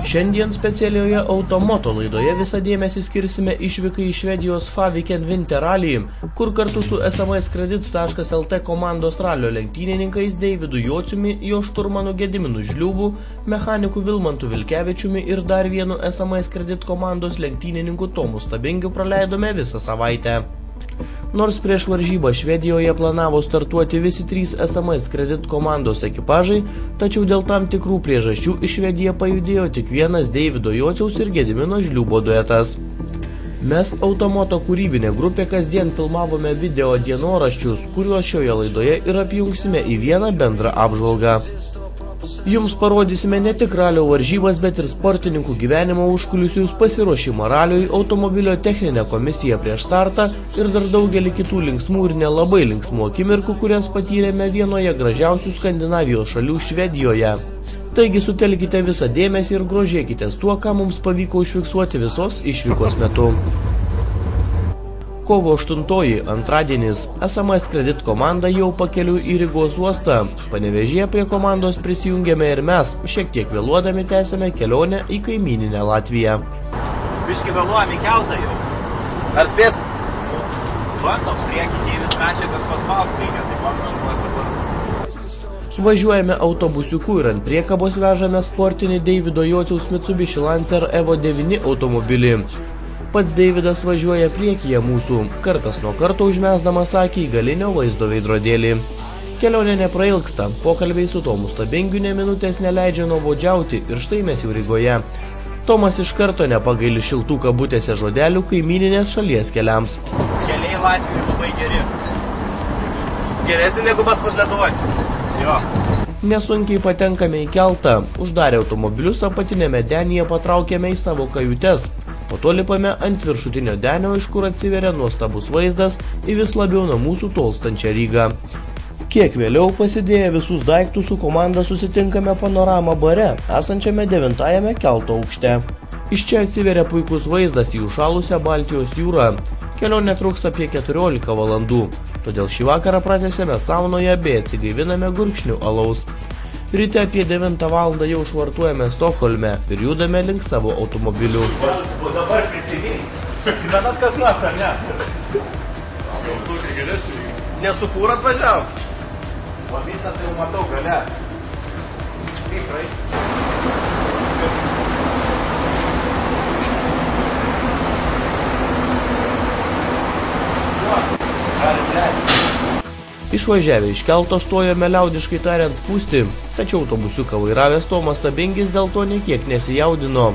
Šiandien specialioje Automoto laidoje visą dėmesį skirsime išvykai į Švedijos Faviken Winter Rally, kur kartu su SMSkredit.lt komandos ralio lenktynininkais Deividu Jociumi, jo šturmanu Gediminu Žliūbu, mechaniku Vilmantu Vilkevičiumi ir dar vienu SMSkredit komandos lenktynininku Tomu Stabingiu praleidome visą savaitę. Nors prieš varžybą Švedijoje planavo startuoti visi 3 SMSkredit komandos ekipažai, tačiau dėl tam tikrų priežasčių į Švediją pajudėjo tik vienas Deivido Jociaus ir Gedimino Žliūbo duetas. Mes Automoto kūrybinė grupė kasdien filmavome video dienoraščius, kuriuos šioje laidoje ir apjungsime į vieną bendrą apžvalgą. Jums parodysime ne tik ralio varžybas, bet ir sportininkų gyvenimo užkulisius, pasiruošimą raliui, automobilio techninę komisiją prieš startą ir dar daugelį kitų linksmų ir nelabai linksmų akimirkų, kurias patyrėme vienoje gražiausių Skandinavijos šalių Švedijoje. Taigi sutelkite visą dėmesį ir grožėkitės tuo, ką mums pavyko užfiksuoti visos išvykos metu. Kovo 8, antradienis, SMSkredit komanda jau pakeliu į Rygos uostą. Panevėžyje prie komandos prisijungėme ir mes, šiek tiek vėluodami tęsėme kelionę į kaimyninę Latviją. Biški vėluojam į keltą jau. Ar spės? Bandom, priekį Deivis rašė, kas paspaus reikia, tai bandom. Važiuojame autobusiuku ir ant priekabos vežame sportinį Deivido Jociaus Mitsubishi Lancer Evo 9 automobilį. Pats Deividas važiuoja priekyje mūsų, kartas nuo karto užmesdamas akį į galinio vaizdo veidrodėlį. Kelionė neprailgsta, pokalbiai su Tomu Stabingiu nė minutės neleidžia nuobodžiauti ir štai mes jau Rygoje. Tomas iš karto nepagaili šiltų kabutėse žodelių kaimyninės šalies keliams. Keliai Latvijoje labai geri. Geresni negu pas Lietuvoj. Jo. Nesunkiai patenkame į keltą, uždarę automobilius apatinėme denyje patraukėme į savo kajutes. Po to lipame ant viršutinio denio, iš kur atsiveria nuostabus vaizdas į vis labiau nuo mūsų tolstančią Rygą. Kiek vėliau, pasidėję visus daiktus, su komanda susitinkame Panorama bare, esančiame 9-ajame kelto aukšte. Iš čia atsiveria puikus vaizdas į užšalusią Baltijos jūrą. Kelionė truks apie 14 valandų, todėl šį vakarą pratęsėme saunoje bei atsigaiviname gurkšnių alaus. Ryte apie 9 valandą jau švartuojame Stokholme ir judame link savo automobilių. O dabar prisimink. Atsimenat kas nors, ar ne? Ne su fūra atvažiavom? O visą tai jau matau gale. Kaip praeit? Išvažiavę iš kelto stojome liaudiškai tariant pūsti, tačiau autobusiuką vairavęs Tomas Stabingis dėl to niekiek nesijaudino.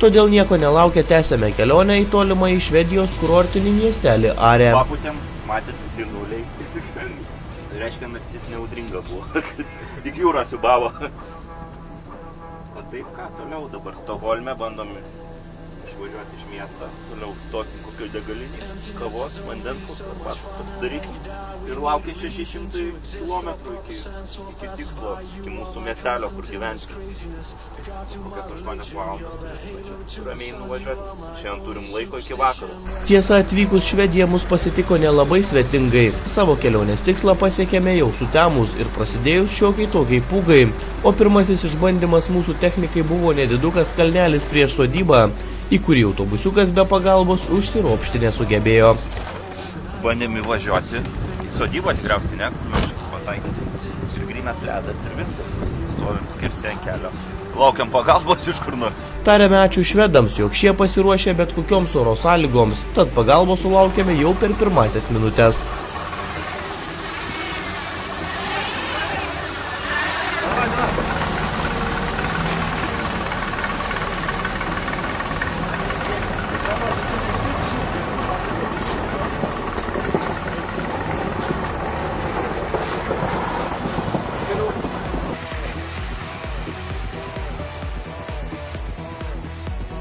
Todėl nieko nelaukę tęsėme kelionę į tolimą į Švedijos kurortinį miestelį Are. Paputėm, matėt visi nuliai. Reiškia, naktis neaudringa buvo. Tik jūra siubavo. O taip ką, toliau dabar Stokholme bandom išvažiuoti iš miesto. Toliau stosim kokio degalinį, kavos, vandens pasidarysim. Ir laukia 600 kilometrų iki tikslo, iki mūsų miestelio, kur gyvensim. Kokias 8 valandas. Ramiai nuvažiuoti. Šiandien turim laiko iki vakaro. Tiesa, atvykus Švediją mus pasitiko nelabai svetingai. Savo kelionės tikslą pasiekėme jau sutemus ir prasidėjus šiokiai tokiai pūgai. O pirmasis išbandymas mūsų technikai buvo nedidukas kalnelis prieš sodybą, į kurį autobusiukas be pagalbos užsiropšti nesugebėjo. Bandėm įvažiuoti į sodybą, tikriausiai ne, kur mes pataikyti. Ir grynas ledas ir viskas. Stovim skersai ant kelio. Laukiam pagalbos iš kur nors. Tarėme ačiū švedams, jog šie pasiruošė bet kokioms oro sąlygoms, tad pagalbos sulaukėme jau per pirmasias minutės.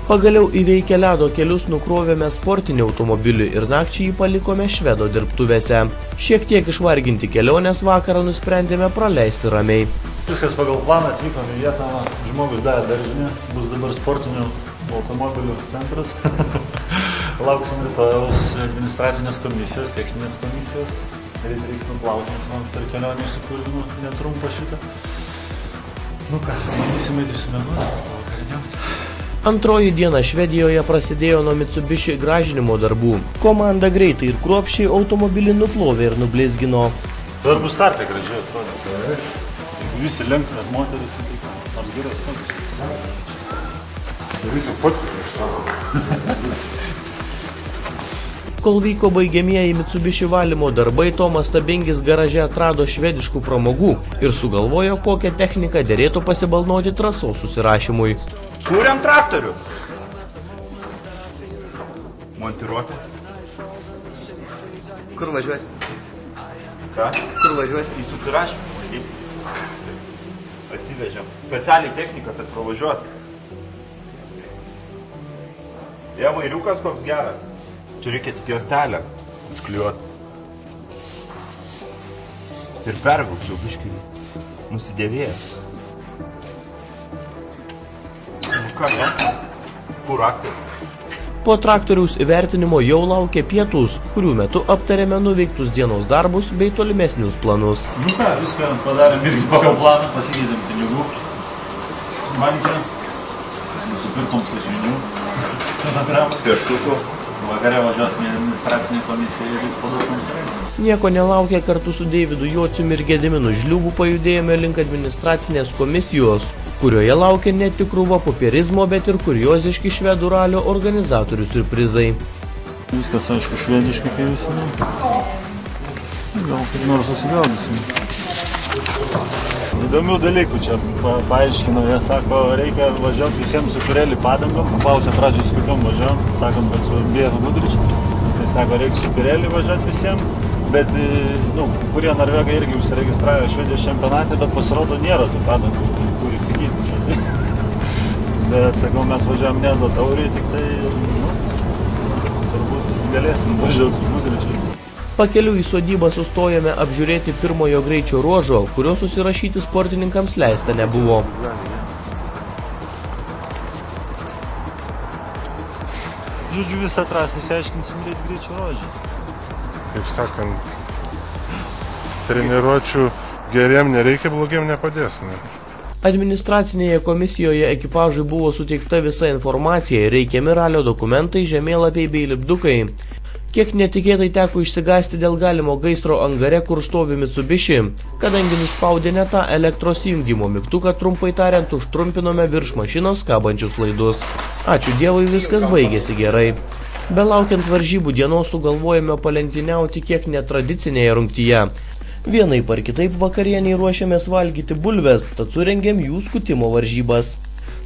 Pagaliau įveikę ledo kelius nukrovėme sportinį automobilį ir nakčiai jį palikome švedo dirbtuvėse. Šiek tiek išvarginti kelionės vakarą nusprendėme praleisti ramiai. Viskas pagal planą, atvykome į vietą, žmogus davė daržinį, bus dabar sportinių automobilių centras. Lauksim rytojaus administracinės komisijos, techninės komisijos. Reiks nuplauti, nes man per kelionį įsikūrinu netrumpą šitą. Nu ką, bandysime išsimiegoti, pavakariniauti. Antroji diena Švedijoje prasidėjo nuo Mitsubishi gražinimo darbų. Komanda greitai ir kruopščiai automobilį nuplovė ir nublizgino. Svarbu startai gražiai atrodo. Jeigu visi lenks, net moteris, nors geras fotas. Visi fotkų. Kol vyko baigiamieji Mitsubishi valymo darbai, Tomas Stabingis garaže atrado švediškų pramogų ir sugalvojo, kokią techniką derėtų pasibalnoti trasos susirašymui. Kūriam traktorių. Montiruoti. Kur važiuosi? Ką? Kur važiuosi? Į susirašymą. Atsivežėm. Specialiai techniką, kad pravažiuot. Jie vairiukas koks geras. Čia reikia tik juostelę užkliuot. Ir pervilk jau biškai nusidėvėjęs. Nu ką, ne? Kur raktai? Po traktoriaus įvertinimo jau laukia pietūs, kurių metu aptarėme nuveiktus dienos darbus bei tolimesnius planus. Nu ką, viską padarėm irgi pagal planą, pasikeitėm pinigų. Banke, nusipirkom sąžinių, 100 gramų. Pieštukų. Vakare važiuosime į administracinę komisiją ir į spaudos konferenciją. Nieko nelaukę kartu su Deividu Jociumi ir Gediminu Žliūbu pajudėjome link administracinės komisijos, kurioje laukia ne tik krūva popierizmo, bet ir kurioziški švedų ralio organizatorių siurprizai. Viskas aišku švediškai, kai visada. Gal kaip nors susigaudysim. Įdomių dalykų čia paaiškino, jie sako, reikia važiuoti visiems su kurėlį padangom. Paklausė pradžioj su kokiom važiuojam, sakom, kad su BF Goodrich. Tai sako, reikia su kurėlį važiuoti visiems, bet, kurie Norvegai irgi užsiregistravę Švedijos čempionate, bet pasirodo nėra tų padangų, kur įsigyti. Bet, sakau, mes važiuojam ne za taurį, tik tai, turbūt galėsim važiuoti su Goodrichu. Pakeliu į sodybą sustojame apžiūrėti pirmojo greičio ruožo, kurio susirašyti sportininkams leista nebuvo. Žodžiu, visą trasą įsiaiškinsim greičio ruožį. Kaip sakant, treniruočių geriem nereikia, blogiem nepadės. Ne? Administracinėje komisijoje ekipažui buvo suteikta visa informacija, reikiami ralio dokumentai, žemėlapiai bei lipdukai. Kiek netikėtai teko išsigąsti dėl galimo gaisro angare, kur stovi Mitsubishi, kadangi nuspaudė ne tą elektros įjungimo mygtuką, trumpai tariant, užtrumpinome virš mašinos kabančius laidus. Ačiū Dievui, viskas baigėsi gerai. Belaukiant varžybų dienos sugalvojame palenktyniauti kiek netradicinėje rungtyje. Vienaip ar kitaip vakarieniai ruošiamės valgyti bulves, tad surengėm jų skutimo varžybas.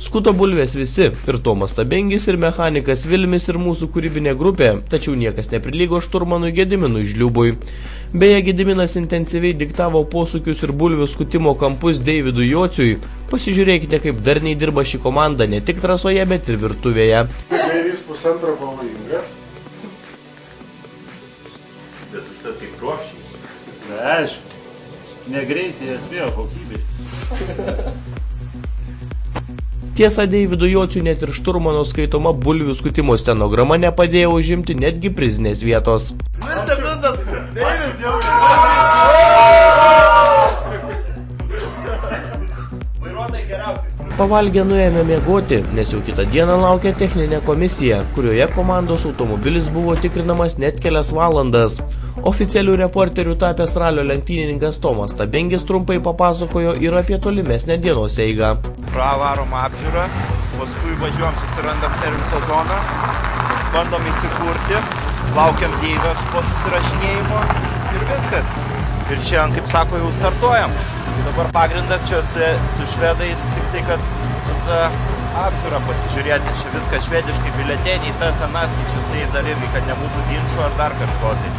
Skuto bulvės visi, ir Tomas Stabingis, ir mechanikas Vilmis, ir mūsų kūrybinė grupė, tačiau niekas neprilygo šturmanui Gediminui Žliūbui. Beje, Gediminas intensyviai diktavo posūkius ir bulvių skutimo kampus Deividui Jociui. Pasižiūrėkite, kaip darniai dirba ši komanda ne tik trasoje, bet ir virtuvėje. Kairys pusantro pavojingas. Bet užtat kaip kruopščiai. Aišku, negreitai esmė, o kokybė. Tiesa, Deividu Jociui net ir šturmano skaitoma bulvių skutimo stenograma nepadėjo užimti netgi prizinės vietos. Pavalgę nuėjome miegoti, nes jau kitą dieną laukia techninė komisija, kurioje komandos automobilis buvo tikrinamas net kelias valandas. Oficialių reporterių tapęs ralio lenktynininkas Tomas Stabingis trumpai papasakojo ir apie tolimesnę dienos eigą. Pravarom apžiūrą, paskui važiuojam, susirandam serviso zoną, bandom įsikurti, laukiam Deivės po susirašinėjimo ir viskas. Ir šiandien, kaip sako, jau startuojam. Dabar pagrindas čia su švedais, tik tai, kad su ta apžiūra pasižiūrėti, čia viskas švediškai, biuleteniai, tas anas, tai čia sai dar irgi, kad nebūtų ginčų ar dar kažko. Tai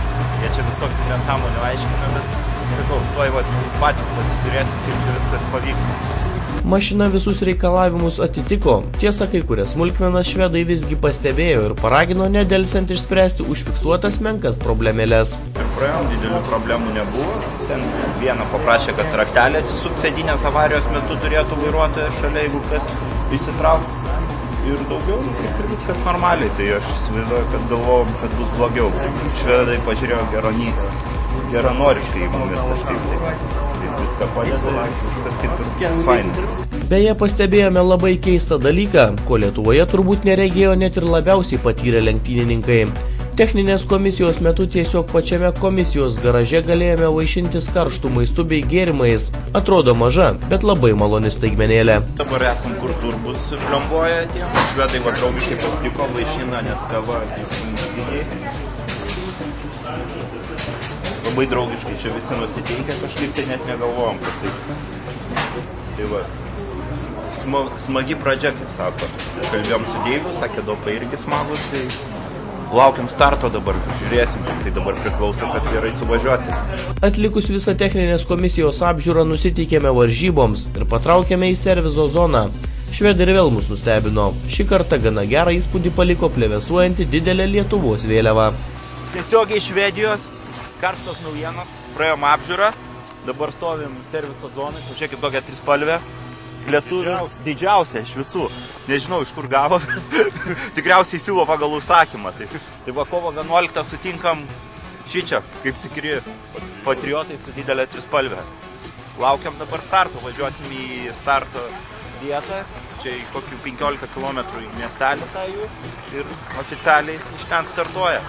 jie čia visokių nesąmonių aiškina, bet sakau, tuoj patys pasižiūrėsim, kaip čia viskas pavyks. Mašina visus reikalavimus atitiko. Tiesa, kai kurias smulkmenas švedai visgi pastebėjo ir paragino nedelsiant išspręsti užfiksuotas menkas problemėlės. Ir praėjom, didelių problemų nebuvo. Ten vieną paprašė, kad raktelė atsisukt sėdynės avarijos metu turėtų vairuotojas šalia, jeigu kas įsitraukti. Ir daugiau, kaip ir viskas normaliai. Tai aš įsivaizduoju, kad galvojom, kad bus blogiau. Švedai pažiūrėjo geranoriškai į mumis kažkaip. Tai viską padės, viskas kaip ir fainai. Beje, pastebėjome labai keistą dalyką, ko Lietuvoje turbūt neregėjo net ir labiausiai patyrę lenktynininkai. Techninės komisijos metu tiesiog pačiame komisijos garaže galėjome vaišintis karštų maistų bei gėrimais. Atrodo maža, bet labai maloni staigmenėlė. Dabar esam kur turbus flambuoja tie. Švedai va draugiškai pasitiko, vaišina net kava. Labai draugiškai čia visi nusiteikia, kažkaip tai net negalvojom, kad taip. Tai va, smagi pradžia, kaip sako. Kalbėjom su Deiviu, sakė, dopai irgi smagus, tai laukiam starto dabar, žiūrėsim, tai dabar priklauso, kad gerai suvažiuoti. Atlikus visą techninės komisijos apžiūrą nusiteikėme varžyboms ir patraukėme į servizo zoną. Švedai ir vėl mus nustebino. Šį kartą gana gerą įspūdį paliko plevėsuojanti didelė Lietuvos vėliava. Tiesiogiai iš Švedijos, karštos naujienos, praėjom apžiūrą, dabar stovim serviso zonai, pažiūrėkit tokią trispalvę. Lietuvių didžiausia iš visų. Nežinau, iš kur gavo, tikriausiai siūlo pagal užsakymą. Tai va, kovo 11 sutinkam šičia, kaip tikri patriotai su didelė trispalvė. Laukiam dabar starto, važiuosim į starto vietą, čia į kokių 15 km į miestelį tą jų ir oficialiai iš ten startuoja.